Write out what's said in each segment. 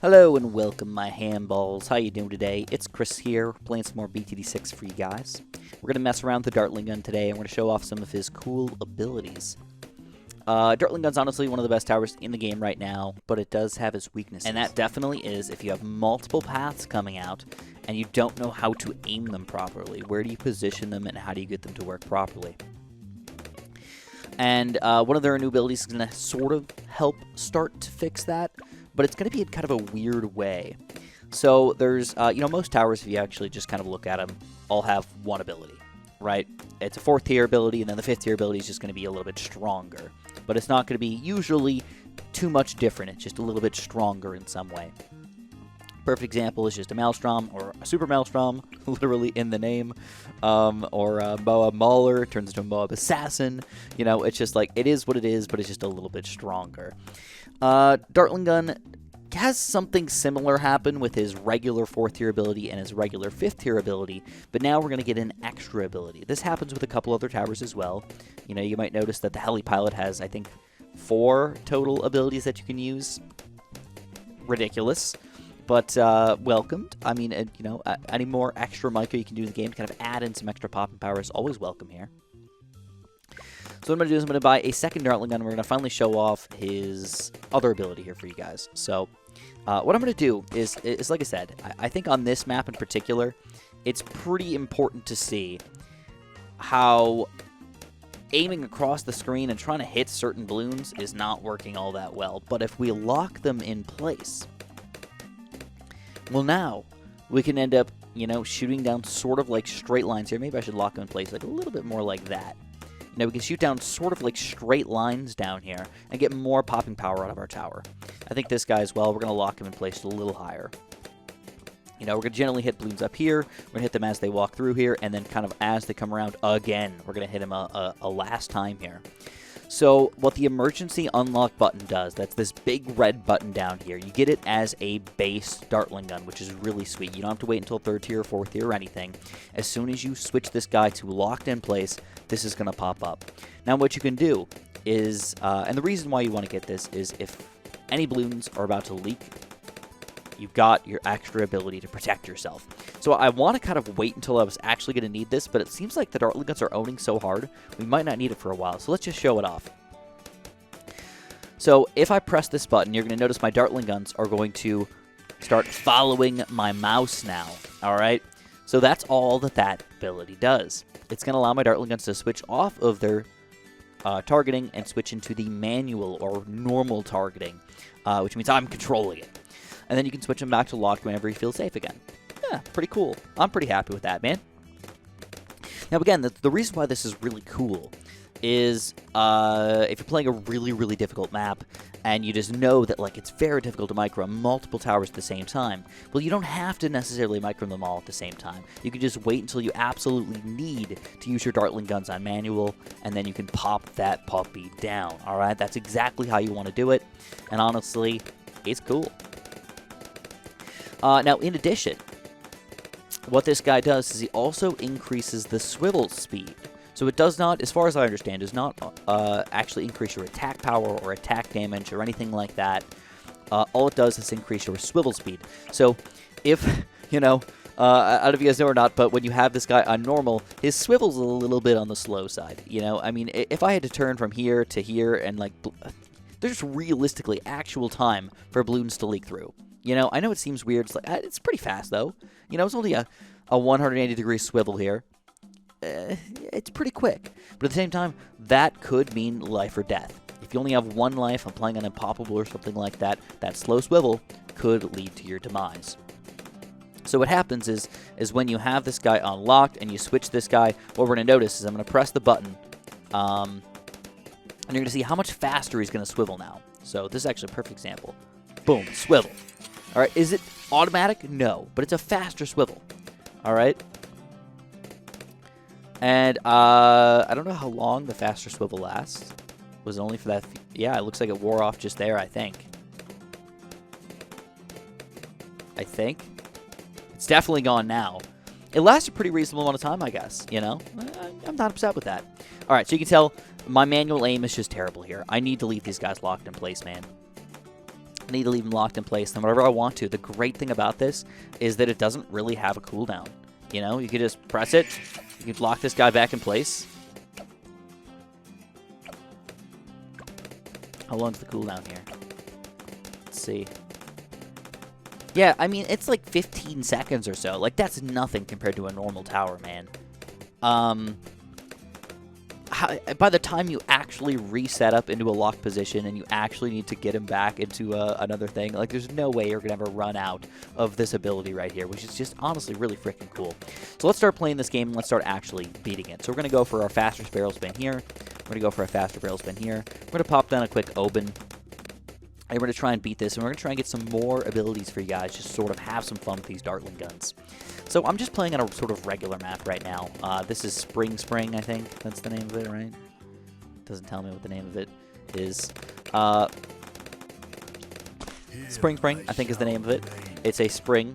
Hello and welcome, my handballs. How you doing today? It's Chris here, playing some more BTD6 for you guys. We're going to mess around with the dartling gun today, and we're going to show off some of his cool abilities. Dartling gun's honestly one of the best towers in the game right now, but it does have its weaknesses. And that definitely is if you have multiple paths coming out, and you don't know how to aim them properly. Where do you position them, and how do you get them to work properly? And one of their new abilities is going to sort of help start to fix that, but it's going to be in kind of a weird way. So there's, most towers, if you actually just kind of look at them, all have one ability, right? It's a 4th tier ability, and then the 5th tier ability is just going to be a little bit stronger. But it's not going to be usually too much different. It's just a little bit stronger in some way. Perfect example is just a Maelstrom, or a Super Maelstrom, literally in the name, or a MOAB Mauler turns into a MOAB Assassin. You know, it's just like, it is what it is, but it's just a little bit stronger. Dartling gun has something similar happen with his regular 4th tier ability and his regular 5th tier ability, but now we're going to get an extra ability. This happens with a couple other towers as well. You know, you might notice that the Heli Pilot has, I think, 4 total abilities that you can use. Ridiculous. But welcomed. I mean, any more extra micro you can do in the game to kind of add in some extra popping power is always welcome here. So what I'm going to do is I'm going to buy a second dartling gun, and we're going to finally show off his other ability here for you guys. So what I'm going to do is like I said, I think on this map in particular, it's pretty important to see how aiming across the screen and trying to hit certain balloons is not working all that well. But if we lock them in place, well, now we can end up, shooting down sort of like straight lines here. Maybe I should lock them in place like a little bit more like that. We can shoot down sort of like straight lines down here and get more popping power out of our tower. I think this guy as well, we're going to lock him in place a little higher. We're going to generally hit balloons up here. We're going to hit them as they walk through here, and then kind of as they come around again, we're going to hit them a last time here. So what the emergency unlock button does, that's this big red button down here. You get it as a base dartling gun, which is really sweet. You don't have to wait until 3rd tier, 4th tier, or anything. As soon as you switch this guy to locked in place, this is going to pop up. Now what you can do is, and the reason why you want to get this is if any balloons are about to leak, you've got your extra ability to protect yourself. So I want to kind of wait until I was actually going to need this, but it seems like the dartling guns are owning so hard, we might not need it for a while. So let's just show it off. So if I press this button, you're going to notice my dartling guns are going to start following my mouse now. All right? So that's all that ability does. It's going to allow my dartling guns to switch off of their targeting and switch into the manual or normal targeting, which means I'm controlling it. And then you can switch them back to locked whenever you feel safe again. Yeah, pretty cool. I'm pretty happy with that, man. Now, again, the reason why this is really cool is if you're playing a really, really difficult map and you just know that, like, it's very difficult to micro multiple towers at the same time, well, you don't have to necessarily micro them all at the same time. You can just wait until you absolutely need to use your dartling guns on manual, and then you can pop that puppy down, all right? That's exactly how you want to do it, and honestly, it's cool. Now, in addition, what this guy does is he also increases the swivel speed. So it does not, as far as I understand, does not actually increase your attack power or attack damage or anything like that. All it does is increase your swivel speed. So if, I don't know if you guys know or not, but when you have this guy on normal, his swivel's a little bit on the slow side. I mean, if I had to turn from here to here and, like, there's realistically actual time for balloons to leak through. I know it seems weird. It's like, it's pretty fast, though. It's only a 180-degree swivel here. It's pretty quick. But at the same time, that could mean life or death. If you only have one life, I'm playing on Impoppable or something like that, that slow swivel could lead to your demise. So what happens is when you have this guy unlocked and you switch this guy, what we're going to notice is I'm going to press the button, and you're going to see how much faster he's going to swivel now. So this is actually a perfect example. Boom, swivel. All right, is it automatic? No, but it's a faster swivel. All right. And I don't know how long the faster swivel lasts. Was it only for that? Yeah, it looks like it wore off just there, I think. It's definitely gone now. It lasts a pretty reasonable amount of time, I guess. I'm not upset with that. All right, so you can tell my manual aim is just terrible here. I need to leave these guys locked in place, man. I need to leave him locked in place, then whatever I want to. The great thing about this is that it doesn't really have a cooldown. You know, you could just press it, you could lock this guy back in place. How long's the cooldown here? Let's see. Yeah, I mean, it's like 15 seconds or so. Like, that's nothing compared to a normal tower, man. By the time you actually reset up into a locked position and you actually need to get him back into another thing, like, there's no way you're going to ever run out of this ability right here, which is just honestly really freaking cool. So let's start playing this game and let's start actually beating it. So we're going to go for our fastest barrel spin here. We're going to go for a faster barrel spin here. We're going to pop down a quick open. And we're going to try and beat this, and we're going to try and get some more abilities for you guys, just sort of have some fun with these dartling guns. So I'm just playing on a sort of regular map right now. This is Spring, I think. That's the name of it, right? Doesn't tell me what the name of it is. Spring, I think is the name of it. It's a spring,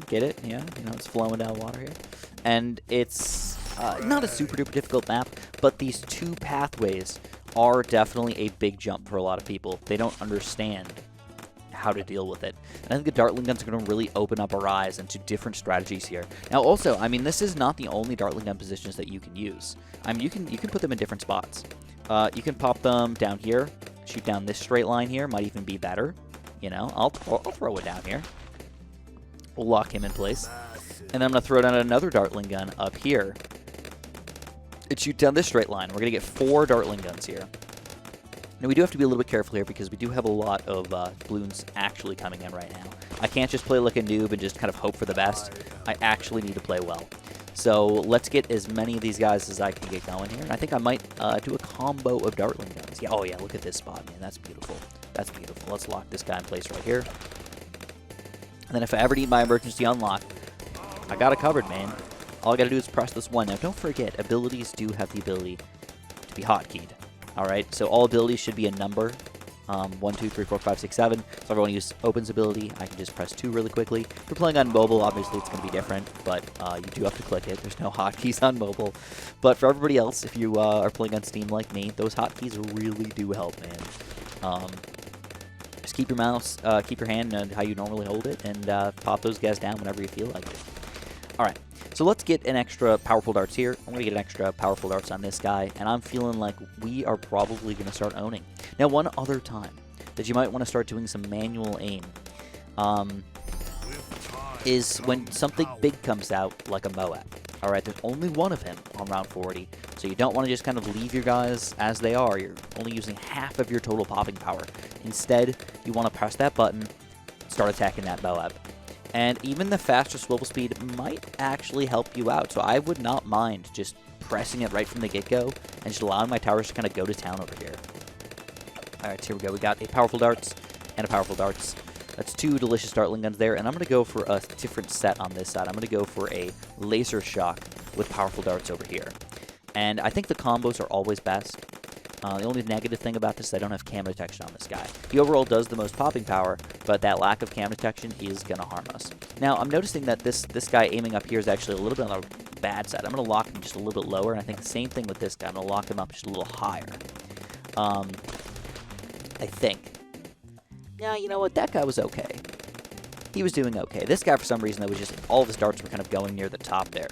get it? Yeah, you know, it's flowing down water here. And it's not a super duper difficult map, but these two pathways are definitely a big jump for a lot of people. They don't understand how to deal with it. And I think the dartling guns are going to really open up our eyes into different strategies here. Now also, I mean, this is not the only dartling gun positions that you can use. I mean, you can put them in different spots. You can pop them down here, shoot down this straight line here, might even be better. You know, I'll throw it down here. We'll lock him in place. And then I'm going to throw down another dartling gun up here. And shoot down this straight line. We're going to get 4 dartling guns here. Now, we do have to be a little bit careful here because we do have a lot of Bloons actually coming in right now. I can't just play like a noob and just kind of hope for the best. I actually need to play well. So let's get as many of these guys as I can get going here. And I think I might do a combo of dartling guns. Yeah, oh yeah, look at this spot, man. That's beautiful. That's beautiful. Let's lock this guy in place right here. And then if I ever need my emergency unlock, I got it covered, man. All I got to do is press this one. Now, don't forget, abilities do have the ability to be hotkeyed. Alright, so all abilities should be a number. 1, 2, 3, 4, 5, 6, 7. So if I want to use Open's ability, I can just press 2 really quickly. If you're playing on mobile, obviously it's going to be different, but you do have to click it. There's no hotkeys on mobile. But for everybody else, if you are playing on Steam like me, those hotkeys really do help, man. Just keep your mouse, keep your hand on how you normally hold it, and pop those guys down whenever you feel like it. Alright. So let's get an extra powerful darts here. I'm going to get an extra powerful darts on this guy, and I'm feeling like we are probably going to start owning. Now, one other time that you might want to start doing some manual aim is when something big comes out, like a MOAB. Alright, there's only one of him on round 40, so you don't want to just kind of leave your guys as they are. You're only using half of your total popping power. Instead, you want to press that button, start attacking that MOAB. And even the faster swivel speed might actually help you out. So I would not mind just pressing it right from the get-go and just allowing my towers to kind of go to town over here. Alright, so here we go. We got a powerful darts and a powerful darts. That's 2 delicious dartling guns there. And I'm going to go for a different set on this side. I'm going to go for a laser shock with powerful darts over here. And I think the combos are always best. The only negative thing about this is I don't have cam detection on this guy. He overall does the most popping power, but that lack of cam detection is going to harm us. Now, I'm noticing that this guy aiming up here is actually a little bit on the bad side. I'm going to lock him just a little bit lower, and I think the same thing with this guy. I'm going to lock him up just a little higher. I think. Yeah, you know what? That guy was okay. He was doing okay. This guy, for some reason, that was just all of his darts were kind of going near the top there.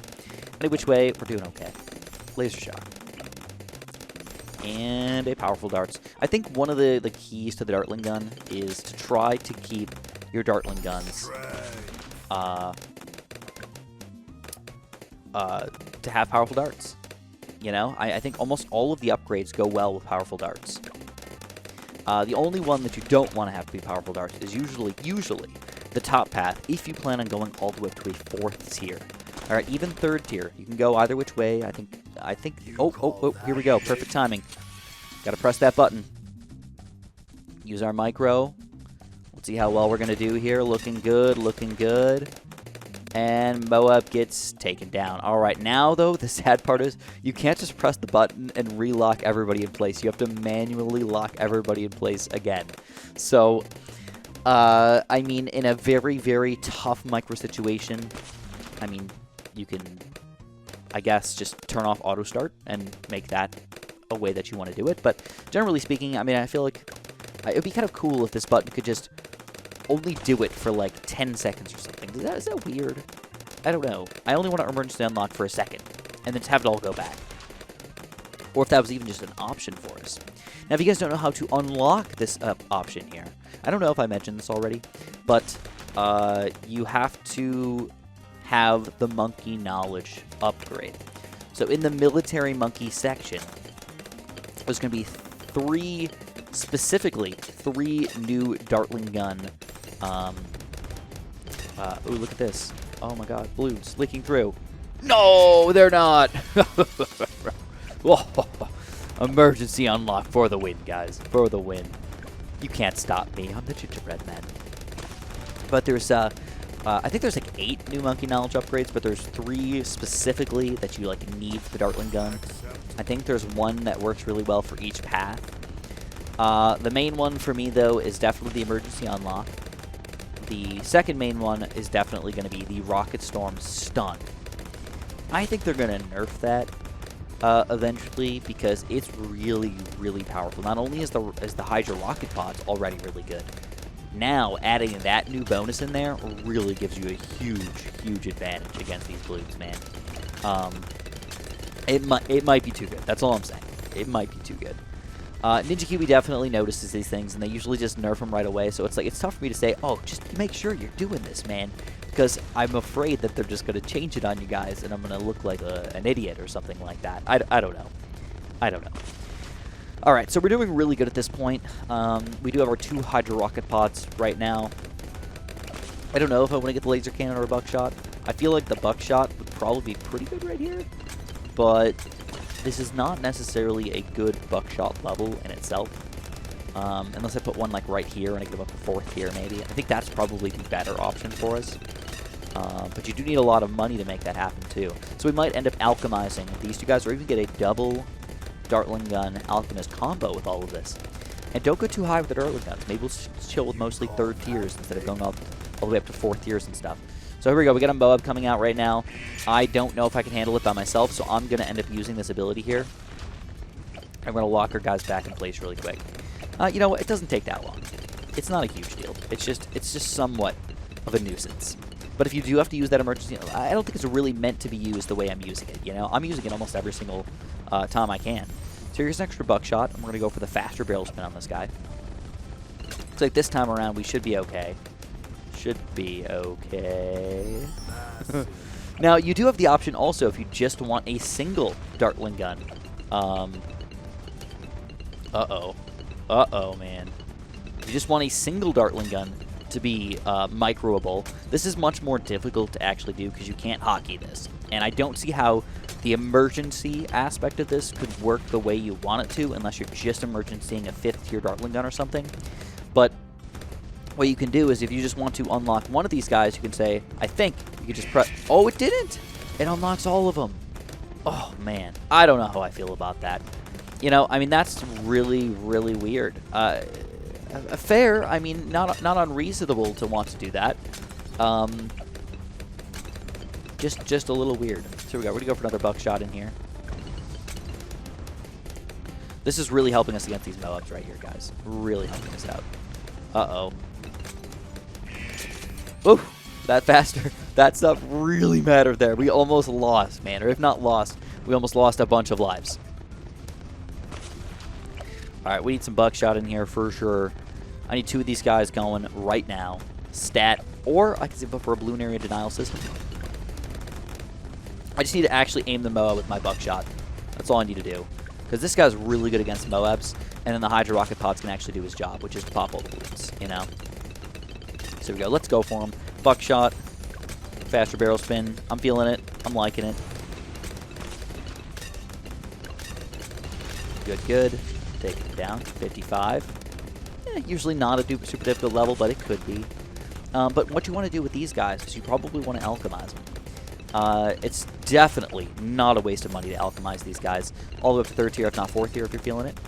Any which way, we're doing okay. Laser shot. And a powerful darts. I think one of the keys to the dartling gun is to try to keep your dartling guns to have powerful darts. You know, I think almost all of the upgrades go well with powerful darts. The only one that you don't want to have to be powerful darts is usually the top path if you plan on going all the way up to a 4th tier. Alright, even 3rd tier. You can go either which way. I think oh, here we go. Perfect timing. Gotta press that button. Use our micro. Let's see how well we're gonna do here. Looking good, looking good. And MOAB gets taken down. Alright, now though, the sad part is you can't just press the button and relock everybody in place. You have to manually lock everybody in place again. So, I mean, in a very, very tough micro situation, I mean, you can, I guess, just turn off auto start and make that a way that you want to do it. But generally speaking, I mean, I feel like it would be kind of cool if this button could just only do it for like 10 seconds or something. Is that weird? I don't know. I only want to emergency unlock for a second, and then just have it all go back. Or if that was even just an option for us. Now, if you guys don't know how to unlock this option here, I don't know if I mentioned this already, but you have to have the monkey knowledge upgrade. So in the military monkey section, there's going to be three new dartling gun. Ooh, look at this. Oh my god, Bloons leaking through. No, they're not. Emergency unlock for the win, guys. For the win. You can't stop me. I'm the gingerbread man. But there's, I think there's like 8 new monkey knowledge upgrades, but there's 3 specifically that you like need for the dartling gun. I think there's 1 that works really well for each path. The main one for me, though, is definitely the emergency unlock. The second main one is definitely going to be the Rocket Storm Stun. I think they're going to nerf that eventually because it's really, really powerful. Not only is the Hydra Rocket Pods already really good, now adding that new bonus in there really gives you a huge, huge advantage against these Bloons, man. It might be too good. That's all I'm saying. It might be too good. Ninja Kiwi definitely notices these things, and they usually just nerf them right away, so it's tough for me to say, oh, just make sure you're doing this, man, because I'm afraid that they're just going to change it on you guys, and I'm going to look like an idiot or something like that. I don't know. I don't know. Alright, so we're doing really good at this point. We do have our 2 Hydra Rocket Pods right now. I don't know if I want to get the laser cannon or a buckshot. I feel like the buckshot would probably be pretty good right here, but this is not necessarily a good buckshot level in itself. Unless I put one like right here and I give up a 4th here maybe. I think that's probably the better option for us. But you do need a lot of money to make that happen too. So we might end up alchemizing these 2 guys or even get a double dartling gun alchemist combo with all of this. And don't go too high with the dartling guns. Maybe we'll chill with mostly 3rd tiers instead of going all the way up to 4th tiers and stuff. So here we go. We got a MOAB coming out right now. I don't know if I can handle it by myself, so I'm going to end up using this ability here. I'm going to lock our guys back in place really quick. You know what? It doesn't take that long. It's not a huge deal. It's just somewhat of a nuisance. But if you do have to use that emergency, I don't think it's really meant to be used the way I'm using it, you know? I'm using it almost every single time I can. So here's an extra buckshot. I'm going to go for the faster barrel spin on this guy. Looks like this time around we should be okay. Should be okay. Now, you do have the option also if you just want a single dartling gun. Uh-oh, man. If you just want a single dartling gun to be microable, this is much more difficult to actually do because you can't hotkey this. And I don't see how the emergency aspect of this could work the way you want it to unless you're just emergencying a 5th tier dartling gun or something. But what you can do is if you just want to unlock one of these guys, you can say, I think, you can just press... Oh, it didn't! It unlocks all of them. Oh, man. I don't know how I feel about that. You know, I mean, that's really, really weird. Fair, I mean, not unreasonable to want to do that. Just a little weird. So we're going to go for another buckshot in here. This is really helping us against these MOABs right here, guys. Really helping us out. Uh-oh. Ooh, that stuff really mattered there. We almost lost, man. Or if not lost, we almost lost a bunch of lives. Alright, we need some buckshot in here for sure. I need 2 of these guys going right now. Stat, or I can save up for a balloon area denial system. I just need to actually aim the MOAB with my buckshot. That's all I need to do. Because this guy's really good against MOABs, and then the Hydra Rocket Pods can actually do his job, which is to pop all the balloons, you know? So we go. Let's go for him. Buckshot. Faster barrel spin. I'm feeling it. I'm liking it. Good, good. Taking it down. 55. Usually not a super difficult level, but it could be. But what you want to do with these guys is you probably want to alchemize them. It's definitely not a waste of money to alchemize these guys. All the way up to 3rd tier, if not 4th tier, if you're feeling it.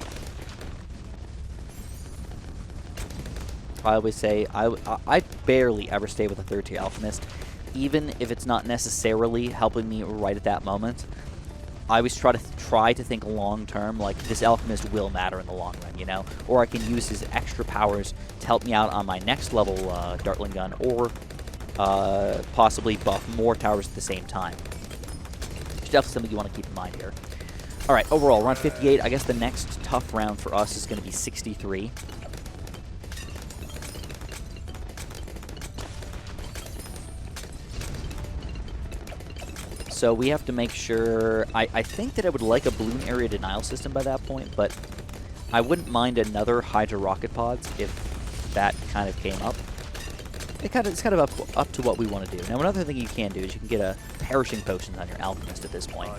I always say, I barely ever stay with a 3rd tier alchemist, even if it's not necessarily helping me right at that moment. I always try to think long term, like this alchemist will matter in the long run, you know? Or I can use his extra powers to help me out on my next level dartling gun, or possibly buff more towers at the same time. It's definitely something you want to keep in mind here. All right, overall, round 58. I guess the next tough round for us is going to be 63. So we have to make sure... I think that I would like a balloon area denial system by that point, but I wouldn't mind another Hydra rocket pods if that kind of came up. It's kind of up to what we want to do. Now, another thing you can do is you can get a perishing potions on your alchemist at this point.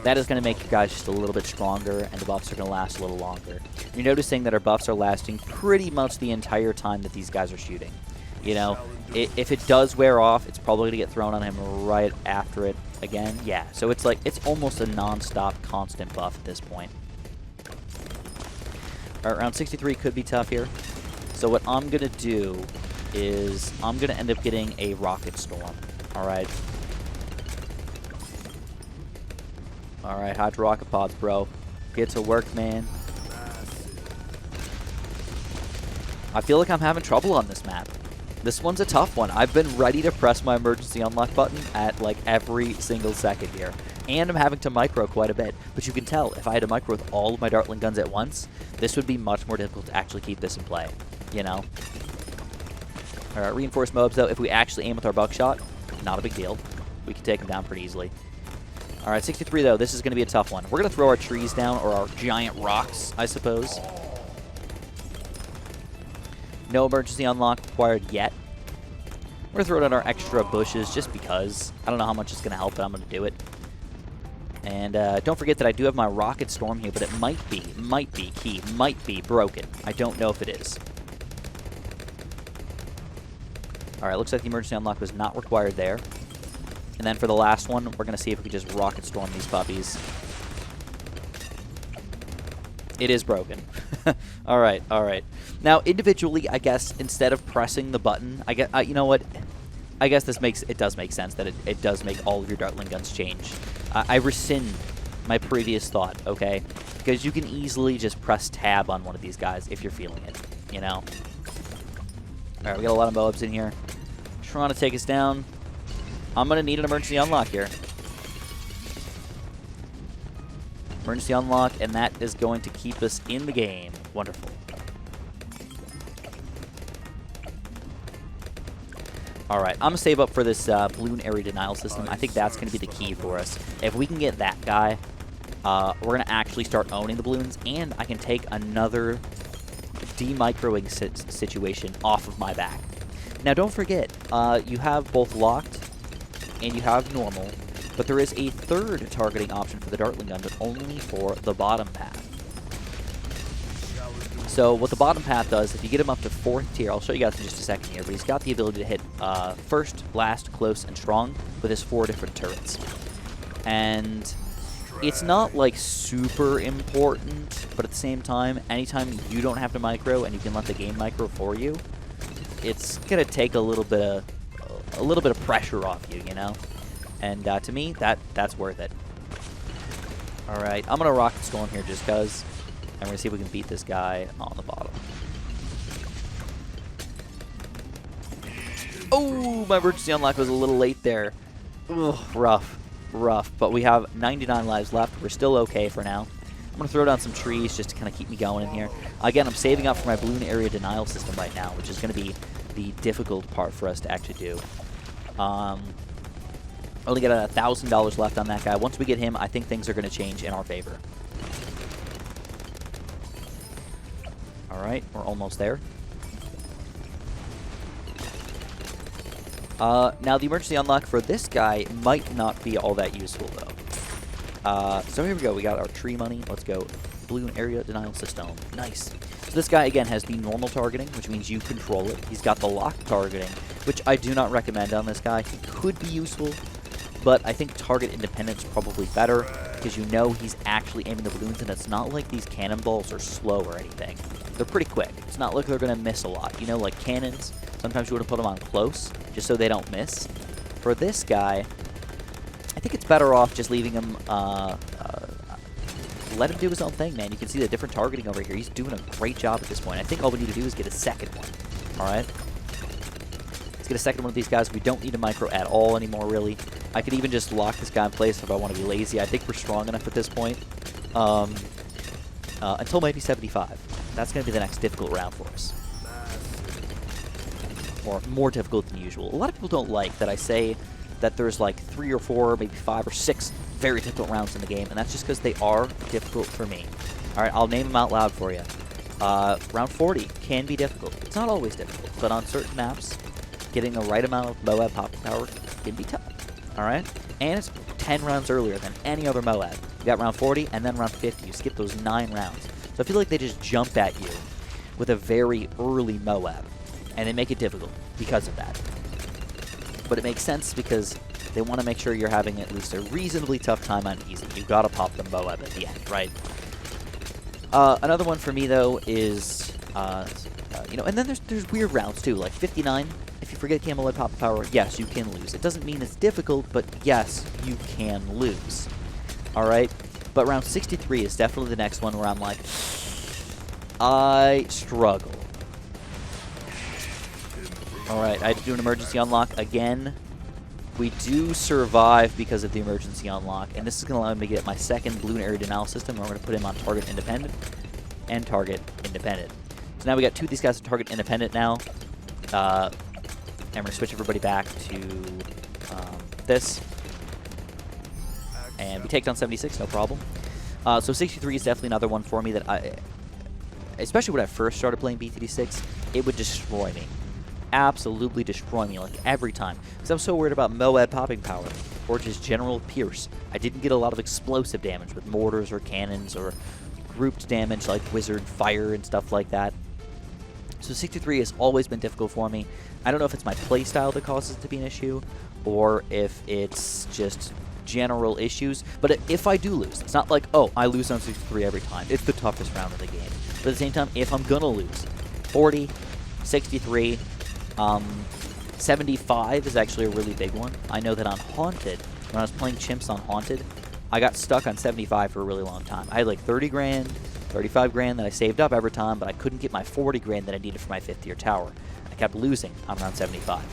That is going to make you guys just a little bit stronger, and the buffs are going to last a little longer. You're noticing that our buffs are lasting pretty much the entire time that these guys are shooting. You know, if it does wear off, it's probably going to get thrown on him right after it again. Yeah, so it's like, it's almost a non-stop constant buff at this point. All right, round 63 could be tough here. So what I'm going to do is I'm going to end up getting a rocket storm. All right. All right, Hydra rocket pods, bro. Get to work, man. I feel like I'm having trouble on this map. This one's a tough one. I've been ready to press my emergency unlock button at like every single second here. And I'm having to micro quite a bit. But you can tell, if I had to micro with all of my dartling guns at once, this would be much more difficult to actually keep this in play, you know? Alright, reinforced MOABs though, if we actually aim with our buckshot, not a big deal. We can take them down pretty easily. Alright, 63 though, this is going to be a tough one. We're going to throw our trees down, or our giant rocks, I suppose. No emergency unlock required yet. We're going to throw down our extra bushes just because. I don't know how much it's going to help, but I'm going to do it. And don't forget that I do have my rocket storm here, but it might be broken. I don't know if it is. Alright, looks like the emergency unlock was not required there. And then for the last one, we're going to see if we can just rocket storm these puppies. It is broken. Alright, alright. Now, individually, I guess, instead of pressing the button, I guess, you know what? I guess it does make sense that it does make all of your dartling guns change. I rescind my previous thought, okay? Because you can easily just press tab on one of these guys if you're feeling it, you know? Alright, we got a lot of MOABs in here. Trying to take us down. I'm going to need an emergency unlock here. Emergency unlock, and that is going to keep us in the game. Wonderful. Alright, I'm going to save up for this balloon area denial system. I think that's going to be the key for us. If we can get that guy, we're going to actually start owning the balloons, and I can take another demicroing situation off of my back. Now, don't forget, you have both locked and you have normal, but there is a third targeting option for the dartling gun, but only for the bottom path. So what the bottom path does, if you get him up to 4th tier, I'll show you guys in just a second here, but he's got the ability to hit first, last, close, and strong with his 4 different turrets. And it's not like super important, but at the same time, anytime you don't have to micro and you can let the game micro for you, it's gonna take a little bit of pressure off you, you know. And to me, that's worth it. All right, I'm gonna rocket storm here just cause, and we're gonna see if we can beat this guy on the bottom. Oh, my emergency unlock was a little late there. Ugh, rough. But we have 99 lives left. We're still okay for now. I'm going to throw down some trees just to kind of keep me going in here. Again, I'm saving up for my balloon area denial system right now, which is going to be the difficult part for us to actually do. Only got $1,000 left on that guy. Once we get him, I think things are going to change in our favor. All right, we're almost there. Now, the emergency unlock for this guy might not be all that useful, though. So here we go. We got our tree money. Let's go. Balloon area denial system. Nice. So this guy, again, has the normal targeting, which means you control it. He's got the locked targeting, which I do not recommend on this guy. He could be useful, but I think target independence is probably better because you know he's actually aiming the balloons, and it's not like these cannonballs are slow or anything. They're pretty quick. It's not like they're going to miss a lot. You know, like cannons, sometimes you want to put them on close just so they don't miss. For this guy, I think it's better off just leaving him let him do his own thing, man. You can see the different targeting over here. He's doing a great job at this point. I think all we need to do is get a second one. All right? Let's get a second one of these guys. We don't need a micro at all anymore, really. I could even just lock this guy in place if I want to be lazy. I think we're strong enough at this point. Until maybe 75. That's going to be the next difficult round for us. Or more difficult than usual. A lot of people don't like that I say that there's like 3 or 4, maybe 5 or 6 very difficult rounds in the game, and that's just because they are difficult for me. All right, I'll name them out loud for you. Round 40 can be difficult. It's not always difficult, but on certain maps, getting the right amount of MOAB popping power can be tough. All right, and it's 10 rounds earlier than any other MOAB. You got round 40 and then round 50. You skip those 9 rounds. So I feel like they just jump at you with a very early MOAB, and they make it difficult because of that. But it makes sense because they want to make sure you're having at least a reasonably tough time on easy. You've got to pop the MOAB at the end, right? Another one for me, though, is, you know, and then there's weird rounds, too, like 59. If you forget Camelot Pop Power, yes, you can lose. It doesn't mean it's difficult, but yes, you can lose. All right? But round 63 is definitely the next one where I'm like, I struggle. All right, I had to do an emergency unlock again. We do survive because of the emergency unlock, and this is going to allow me to get my second Bloon area denial system, where we're going to put him on target independent and target independent. So now we got 2 of these guys on target independent now. And we're going to switch everybody back to this. And we take down 76, no problem. So 63 is definitely another one for me that especially when I first started playing BTD6, it would destroy me. Absolutely destroy me, like, every time. Because I'm so worried about MOAB popping power, or just general pierce. I didn't get a lot of explosive damage with mortars or cannons, or grouped damage like wizard fire and stuff like that. So 63 has always been difficult for me. I don't know if it's my playstyle that causes it to be an issue, or if it's just general issues. But if I do lose, it's not like, oh, I lose on 63 every time. It's the toughest round of the game. But at the same time, if I'm gonna lose, 40, 63, 75 is actually a really big one. I know that on Haunted, when I was playing chimps on Haunted, I got stuck on 75 for a really long time. I had like 30 grand, 35 grand that I saved up every time, but I couldn't get my 40 grand that I needed for my 5th tier tower. I kept losing on round 75.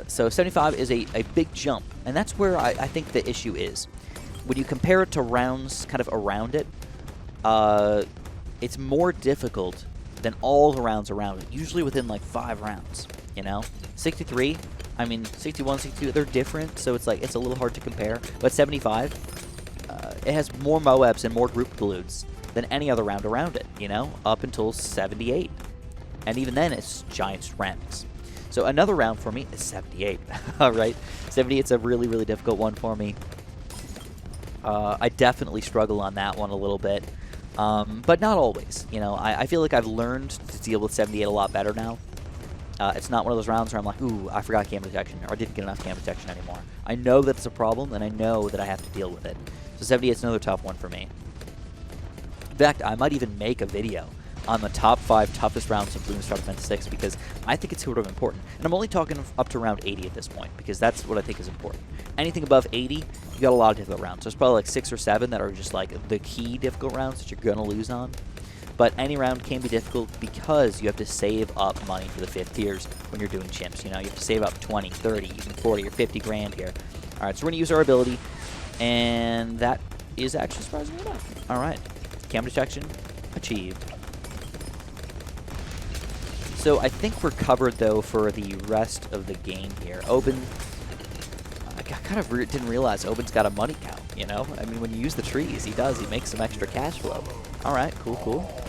So 75 is a big jump, and that's where I think the issue is. When you compare it to rounds kind of around it, it's more difficult than all the rounds around it, usually within like 5 rounds, you know? 63, I mean, 61, 62, they're different, so it's like, it's a little hard to compare. But 75, it has more MOABs and more group balloons than any other round around it, you know? Up until 78. And even then, it's giant ceramics. So another round for me is 78, all right? 78's a really, really difficult one for me. I definitely struggle on that one a little bit. But not always, you know. I feel like I've learned to deal with 78 a lot better now. It's not one of those rounds where I'm like, ooh, I forgot cam detection, or I didn't get enough cam detection anymore. I know that it's a problem, and I know that I have to deal with it. So 78 is another tough one for me. In fact, I might even make a video on the top 5 toughest rounds of Bloons Star Defense 6, because I think it's sort of important. And I'm only talking up to round 80 at this point, because that's what I think is important. Anything above 80, you got a lot of difficult rounds. There's probably like 6 or 7 that are just like the key difficult rounds that you're going to lose on. But any round can be difficult because you have to save up money for the 5th tiers when you're doing chimps. You know, you have to save up 20, 30, even 40 or 50 grand here. All right, so we're going to use our ability, and that is actually surprisingly enough. All right, cam detection achieved. So I think we're covered, though, for the rest of the game here. Oben, I kind of didn't realize Oben's got a money count, you know? I mean, when you use the trees, he does. He makes some extra cash flow. All right, cool, cool.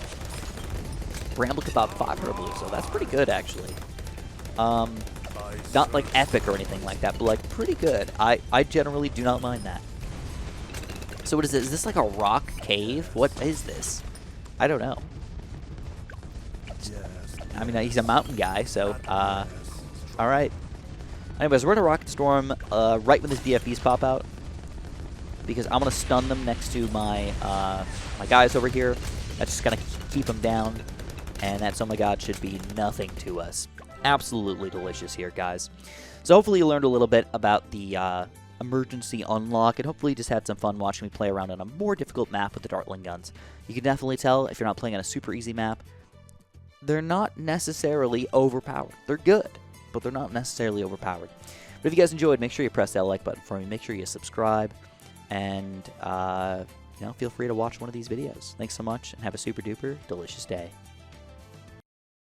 Bramble Kebab 500 blue, so that's pretty good, actually. Not, like, epic or anything like that, but, like, pretty good. I generally do not mind that. So what is this? Is this like a rock cave? What is this? I don't know. I mean, he's a mountain guy, so, all right. Anyways, we're in a Rocket Storm right when these DFBs pop out, because I'm going to stun them next to my my guys over here. That's just going to keep them down, and that's, oh my god, should be nothing to us. Absolutely delicious here, guys. So hopefully you learned a little bit about the emergency unlock, and hopefully just had some fun watching me play around on a more difficult map with the dartling guns. You can definitely tell if you're not playing on a super easy map, they're not necessarily overpowered. They're good, but they're not necessarily overpowered. But if you guys enjoyed, make sure you press that like button for me. Make sure you subscribe, and feel free to watch one of these videos. Thanks so much, and have a super duper delicious day.